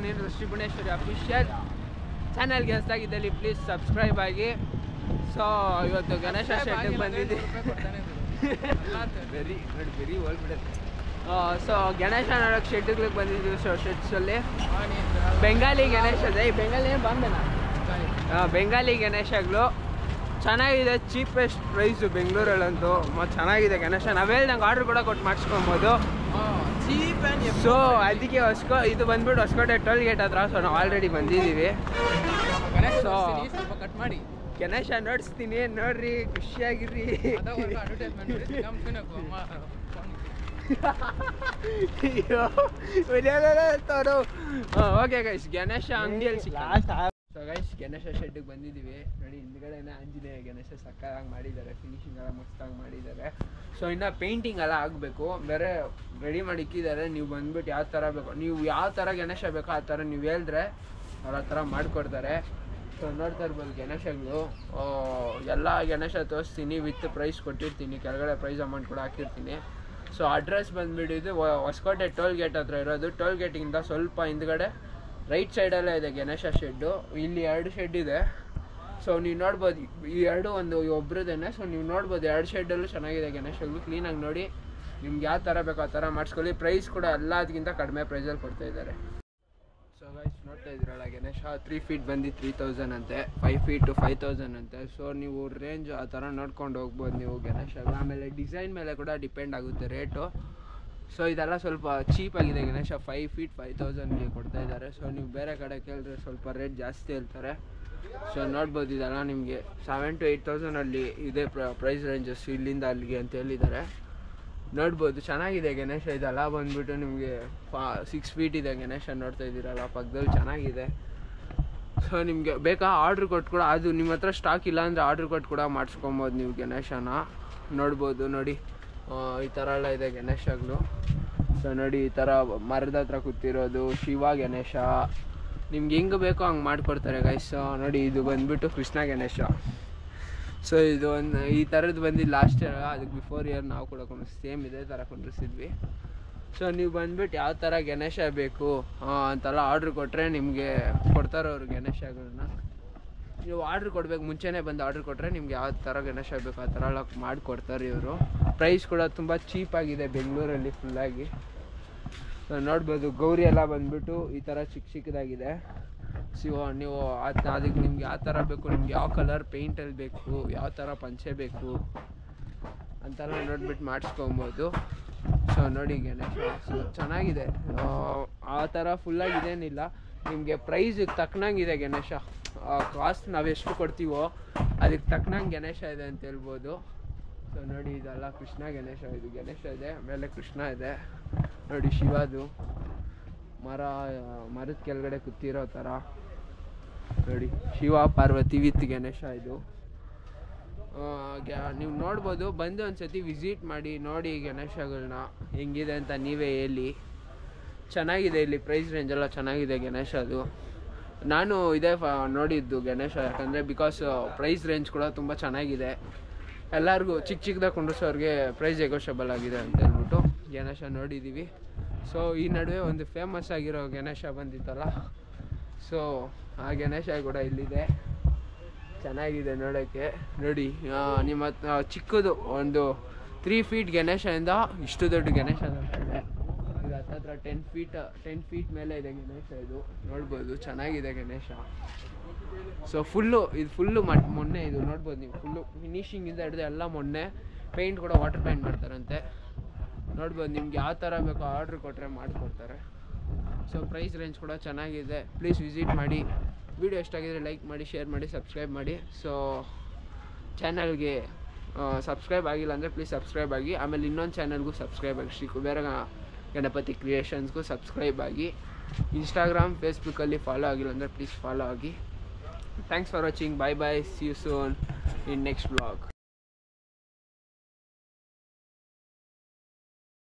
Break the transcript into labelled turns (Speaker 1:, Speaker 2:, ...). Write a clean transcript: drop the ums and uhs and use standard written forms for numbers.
Speaker 1: ನೀನು ಶ್ರೀಭುವನೇಶ್ವರಿ ಅಫಿಷಿಯಲ್ ಚಾನಲ್ಗೆ ಹೊಸದಾಗಿದ್ದಲ್ಲಿ please subscribe ಆಗಿ. ಸೊ ಇವತ್ತು ಗಣೇಶ ಶೆಡ್ಗೆ ಬಂದಿದ್ದೀವಿ. ವೆರಿ ಹೋಲ್ಬಿಡುತ್ತೆ. ಸೊ ಗಣೇಶ ನೋಡೋಕ್ಕೆ ಶೆಡ್ಗಳಿಗೆ ಬಂದಿದ್ದೀವಿ. ಸೊ ಶೆಡ್ಸಲ್ಲಿ ಬೆಂಗಾಲಿ ಗಣೇಶ ಇದೆ. ಈ ಬೆಂಗಾಲಿ ಬಂದನಾ ಬೆಂಗಾಲಿ ಗಣೇಶಗಳು ಚೆನ್ನಾಗಿದೆ. ಚೀಪೆಸ್ಟ್ ಪ್ರೈಸು ಬೆಂಗಳೂರಲ್ಲಂತೂ ಮತ್ತು ಚೆನ್ನಾಗಿದೆ ಗಣೇಶ. ನಾವು ಹೇಳ್ದಂಗೆ ಆರ್ಡ್ರ್ ಕೂಡ ಕೊಟ್ಟು ಮಾಡಿಸ್ಕೊಬೋದು. ಸೊ ಅದಕ್ಕೆ ಇದು ಬಂದ್ಬಿಟ್ಟು ಹೊಸಕೋಟೆ ಟೋಲ್ ಗೇಟ್ ಹತ್ರ. ಸೊ ನಾವು ಆಲ್ರೆಡಿ ಬಂದಿದ್ದೀವಿ. ಸೊ
Speaker 2: ಕಟ್ ಮಾಡಿ
Speaker 1: ಗಣೇಶ ನೋಡಿಸ್ತೀನಿ, ನೋಡ್ರಿ, ಖುಷಿಯಾಗಿರ್ರಿ. ಓಕೆ ಗೈಸ್, ಗಣೇಶ ಅಂಗಡಿಯಲ್ಲಿ ಸೊ ಗೈಸ್ ಗಣೇಶ ಶೆಡ್ಗೆ ಬಂದಿದ್ದೀವಿ. ನೋಡಿ ಹಿಂದ್ಗಡೆನೇ ಆಂಜನೇಯ ಗಣೇಶ ಸಕ್ಕತ್ತಾಗಿ ಮಾಡಿದ್ದಾರೆ. ಫಿನಿಶಿಂಗ್ ಎಲ್ಲ ಮಸ್ತಾಗಿ ಮಾಡಿದ್ದಾರೆ. ಸೊ ಇನ್ನು ಪೇಂಟಿಂಗ್ ಎಲ್ಲ ಆಗಬೇಕು. ಬೇರೆ ರೆಡಿ ಮಾಡಿ ಇಕ್ಕಿದ್ದಾರೆ. ನೀವು ಬಂದ್ಬಿಟ್ಟು ಯಾವ ಥರ ಬೇಕು, ನೀವು ಯಾವ ಥರ ಗಣೇಶ ಬೇಕೋ ಆ ಥರ ನೀವು ಹೇಳಿದ್ರೆ ಅವ್ರು ಆ ಥರ ಮಾಡಿಕೊಡ್ತಾರೆ. ಸೊ ನೋಡ್ತಾ ಇರ್ಬೋದು ಗಣೇಶಗಳು. ಎಲ್ಲ ಗಣೇಶ ತೋರಿಸ್ತೀನಿ, ವಿತ್ ಪ್ರೈಸ್ ಕೊಟ್ಟಿರ್ತೀನಿ, ಕೆಳಗಡೆ ಪ್ರೈಸ್ ಅಮೌಂಟ್ ಕೂಡ ಹಾಕಿರ್ತೀನಿ. ಸೊ ಅಡ್ರೆಸ್ ಬಂದುಬಿಟ್ಟಿದ್ದು ಹೊಸಕೋಟೆ ಟೋಲ್ ಗೇಟ್ ಹತ್ರ ಇರೋದು. ಟೋಲ್ ಗೇಟಿಂದ ಸ್ವಲ್ಪ ಹಿಂದ್ಗಡೆ ರೈಟ್ ಸೈಡಲ್ಲೇ ಇದೆ ಗಣೇಶ ಶೆಡ್ಡು. ಇಲ್ಲಿ 2 ಶೆಡ್ ಇದೆ. ಸೊ ನೀವು ನೋಡ್ಬೋದು, ಈ ಎರಡು ಒಂದು ಒಬ್ರದೇನೆ. ಸೊ ನೀವು ನೋಡ್ಬೋದು 2 ಶೆಡ್ಡಲ್ಲೂ ಚೆನ್ನಾಗಿದೆ ಗಣೇಶಗಳು. ಕ್ಲೀನಾಗಿ ನೋಡಿ, ನಿಮ್ಗೆ ಯಾವ ಥರ ಬೇಕೋ ಆ ಥರ ಮಾಡಿಸ್ಕೊಳ್ಳಿ. ಪ್ರೈಸ್ ಕೂಡ ಎಲ್ಲದಕ್ಕಿಂತ ಕಡಿಮೆ ಪ್ರೈಸಲ್ಲಿ ಕೊಡ್ತಾಯಿದ್ದಾರೆ. ಸೊ ಗೈಸ್ ನೋಡ್ತಾ ಇದ್ದೀರಲ್ಲ, ಗಣೇಶ 3 ಫೀಟ್ ಬಂದು 3000 ಅಂತೆ, 5 ಫೀಟು 5000 ಅಂತೆ. ಸೊ ನೀವು ರೇಂಜ್ ಆ ಥರ ನೋಡ್ಕೊಂಡು ಹೋಗ್ಬೋದು ನೀವು ಗಣೇಶಗಳು. ಆಮೇಲೆ ಡಿಸೈನ್ ಮೇಲೆ ಕೂಡ ಡಿಪೆಂಡ್ ಆಗುತ್ತೆ ರೇಟು. ಸೊ ಇದೆಲ್ಲ ಸ್ವಲ್ಪ ಚೀಪಾಗಿದೆ ಗಣೇಶ. 5 ಫೀಟ್ 5000ಗೆ ಕೊಡ್ತಾ ಇದ್ದಾರೆ. ಸೊ ನೀವು ಬೇರೆ ಕಡೆ ಕೇಳಿದ್ರೆ ಸ್ವಲ್ಪ ರೇಟ್ ಜಾಸ್ತಿ ಹೇಳ್ತಾರೆ. ಸೊ ನೋಡ್ಬೋದು, ಇದೆಲ್ಲ ನಿಮಗೆ 7 to 8000 ಇದೆ ಪ್ರೈಸ್ ರೇಂಜಸ್, ಇಲ್ಲಿಂದ ಅಲ್ಲಿಗೆ ಅಂತ ಹೇಳಿದ್ದಾರೆ. ನೋಡ್ಬೋದು ಚೆನ್ನಾಗಿದೆ ಗಣೇಶ. ಇದೆಲ್ಲ ಬಂದ್ಬಿಟ್ಟು ನಿಮಗೆ 6 ಫೀಟ್ ಇದೆ ಗಣೇಶ. ನೋಡ್ತಾ ಇದ್ದೀರಲ್ಲ ಪಕ್ಕದಲ್ಲಿ, ಚೆನ್ನಾಗಿದೆ. ಸೊ ನಿಮಗೆ ಬೇಕಾ ಆರ್ಡ್ರ್ ಕೊಟ್ಟು ಕೂಡ, ಅದು ನಿಮ್ಮ ಹತ್ರ ಸ್ಟಾಕ್ ಇಲ್ಲ ಅಂದರೆ ಆರ್ಡ್ರ್ ಕೊಟ್ಟು ಕೂಡ ಮಾಡಿಸ್ಕೊಬೋದು ನೀವು ಗಣೇಶನ. ನೋಡ್ಬೋದು ನೋಡಿ, ಈ ಥರ ಎಲ್ಲ ಇದೆ ಗಣೇಶಗಳು. ಸೊ ನೋಡಿ, ಈ ಥರ ಮರದ ಹತ್ರ ಕೂತಿರೋದು ಶಿವ ಗಣೇಶ. ನಿಮ್ಗೆ ಹೆಂಗೆ ಬೇಕೋ ಹಂಗೆ ಮಾಡಿಕೊಡ್ತಾರೆ ಗೈಸ್. ನೋಡಿ, ಇದು ಬಂದುಬಿಟ್ಟು ಕೃಷ್ಣ ಗಣೇಶ. ಸೊ ಇದು ಈ ಥರದ್ದು ಬಂದಿದ್ದು ಲಾಸ್ಟ್ ಇಯರ್, ಅದಕ್ಕೆ ಬಿಫೋರ್ ಇಯರ್ ನಾವು ಕೂಡ ಸೇಮ್ ಇದೇ ಥರ ಕೊಂಡಿಸಿದ್ವಿ. ಸೊ ನೀವು ಬಂದುಬಿಟ್ಟು ಯಾವ ಥರ ಗಣೇಶ ಬೇಕು ಅಂತೆಲ್ಲ ಆರ್ಡ್ರ್ ಕೊಟ್ಟರೆ ನಿಮಗೆ ಕೊಡ್ತಾರೆ ಅವರು ಗಣೇಶಗಳನ್ನ. ನೀವು ಆರ್ಡ್ರ್ ಕೊಡಬೇಕು, ಮುಂಚೆನೇ ಬಂದು ಆರ್ಡ್ರ್ ಕೊಟ್ಟರೆ ನಿಮ್ಗೆ ಯಾವ ಥರ ಗಣೇಶ ಬೇಕು ಆ ಥರ ಎಲ್ಲ ಮಾಡಿಕೊಡ್ತಾರೆ ಇವರು. ಪ್ರೈಸ್ ಕೂಡ ತುಂಬ ಚೀಪಾಗಿದೆ ಬೆಂಗಳೂರಲ್ಲಿ ಫುಲ್ಲಾಗಿ. ನೋಡ್ಬೋದು, ಗೌರಿ ಎಲ್ಲ ಬಂದುಬಿಟ್ಟು ಈ ಥರ ಚಿಕ್ಕದಾಗಿದೆ. ಸೊ ನೀವು ಅದಕ್ಕೆ ನಿಮ್ಗೆ ಯಾವ ಥರ ಬೇಕು, ನಿಮ್ಗೆ ಯಾವ ಕಲರ್ ಪೇಂಟಲ್ಲಿ ಬೇಕು, ಯಾವ ಥರ ಪಂಚೆ ಬೇಕು ಅಂತೆಲ್ಲ ನೋಡ್ಬಿಟ್ಟು ಮಾಡಿಸ್ಕೊಬೋದು. ಸೊ ನೋಡಿ ಗಣೇಶ, ಸೊ ಚೆನ್ನಾಗಿದೆ. ಆ ಥರ ಫುಲ್ಲಾಗಿದೇನಿಲ್ಲ, ನಿಮಗೆ ಪ್ರೈಸಿಗೆ ತಕ್ಕನಂಗಿದೆ ಗಣೇಶ. ಕಾಸ್ಟ್ ನಾವು ಎಷ್ಟು ಕೊಡ್ತೀವೋ ಅದಕ್ಕೆ ತಕ್ಕನಂಗೆ ಗಣೇಶ ಇದೆ ಅಂತ ಹೇಳ್ಬೋದು. ಸೊ ನೋಡಿ, ಇದೆಲ್ಲ ಕೃಷ್ಣ ಗಣೇಶ. ಇದು ಗಣೇಶ ಇದೆ, ಮೇಲೆ ಕೃಷ್ಣ ಇದೆ. ನೋಡಿ ಶಿವದು ಮರದ ಕೆಳಗಡೆ ಕೂತಿರೋ ಥರ. ನೋಡಿ ಶಿವ ಪಾರ್ವತಿ ವಿತ್ ಗಣೇಶ. ಇದು ನೀವು ನೋಡ್ಬೋದು, ಬಂದು ಒಂದ್ಸತಿ ವಿಸಿಟ್ ಮಾಡಿ ನೋಡಿ ಗಣೇಶಗಳನ್ನ ಹೆಂಗಿದೆ ಅಂತ ನೀವೇ ಹೇಳಿ. ಚೆನ್ನಾಗಿದೆ, ಇಲ್ಲಿ ಪ್ರೈಸ್ ರೇಂಜ್ ಎಲ್ಲ ಚೆನ್ನಾಗಿದೆ ಗಣೇಶದು. ನಾನು ಇದೇ ನೋಡಿದ್ದು ಗಣೇಶ, ಯಾಕಂದರೆ ಬಿಕಾಸ್ ಪ್ರೈಸ್ ರೇಂಜ್ ಕೂಡ ತುಂಬ ಚೆನ್ನಾಗಿದೆ. ಎಲ್ಲರಿಗೂ ಚಿಕ್ಕದಾಗಿ ಕೊಂಡಿಸೋರಿಗೆ ಪ್ರೈಸ್ ನೆಗೋಷಿಯಬಲ್ ಆಗಿದೆ ಅಂತ ಹೇಳ್ಬಿಟ್ಟು ಗಣೇಶ ನೋಡಿದ್ದೀವಿ. ಸೊ ಈ ನಡುವೆ ಒಂದು ಫೇಮಸ್ ಆಗಿರೋ ಗಣೇಶ ಬಂದಿತ್ತಲ್ಲ, ಸೊ ಆ ಗಣೇಶ ಕೂಡ ಇಲ್ಲಿದೆ. ಚೆನ್ನಾಗಿದೆ ನೋಡೋಕ್ಕೆ. ನೋಡಿ, ನಿಮ್ಮ ಚಿಕ್ಕದು ಒಂದು 3 ಫೀಟ್ ಗಣೇಶದಿಂದ ಇಷ್ಟು ದೊಡ್ಡ ಗಣೇಶ ಇದೆ. ಇದು ಹತ್ತತ್ರ 10 ಫೀಟ್ ಮೇಲೆ ಇದೆ ಗಣೇಶ. ಇದು ನೋಡ್ಬೋದು, ಚೆನ್ನಾಗಿದೆ ಗಣೇಶ. ಸೊ ಇದು ಫುಲ್ಲು ಮೊನ್ನೆ ಇದು ನೋಡ್ಬೋದು ನೀವು. ಫುಲ್ಲು ಫಿನಿಶಿಂಗಿಂದ ಹಿಡಿದು ಎಲ್ಲ ಮೊನ್ನೆ. ಪೇಂಟ್ ಕೂಡ ವಾಟರ್ ಪೇಂಟ್ ಮಾಡ್ತಾರಂತೆ. ನೋಡ್ಬೋದು, ನಿಮ್ಗೆ ಯಾವ ಥರ ಬೇಕೋ ಆರ್ಡ್ರ್ ಕೊಟ್ಟರೆ ಮಾಡಿಕೊಡ್ತಾರೆ. ಸೊ ಪ್ರೈಸ್ ರೇಂಜ್ ಕೂಡ ಚೆನ್ನಾಗಿದೆ. ಪ್ಲೀಸ್ ವಿಸಿಟ್ ಮಾಡಿ. ವಿಡಿಯೋ ಎಷ್ಟಾಗಿದ್ರೆ ಲೈಕ್ ಮಾಡಿ, ಶೇರ್ ಮಾಡಿ, ಸಬ್ಸ್ಕ್ರೈಬ್ ಮಾಡಿ. ಸೊ ಚಾನಲ್ಗೆ ಸಬ್ಸ್ಕ್ರೈಬ್ ಆಗಿಲ್ಲ ಅಂದರೆ ಪ್ಲೀಸ್ ಸಬ್ಸ್ಕ್ರೈಬ್ ಆಗಿ. ಆಮೇಲೆ ಇನ್ನೊಂದು ಚಾನಲ್ಗೂ ಸಬ್ಸ್ಕ್ರೈಬ್ ಆಗಿ, ಶ್ರೀ ಕುಬೇರ ಗಣಪತಿ ಕ್ರಿಯೇಷನ್ಸ್ಗೂ ಸಬ್ಸ್ಕ್ರೈಬ್ ಆಗಿ. ಇನ್ಸ್ಟಾಗ್ರಾಮ್ ಫೇಸ್ಬುಕ್ಕಲ್ಲಿ ಫಾಲೋ ಆಗಿಲ್ಲ ಅಂದರೆ ಪ್ಲೀಸ್ ಫಾಲೋ ಆಗಿ. Thanks for watching. Bye bye. See you soon in next blog.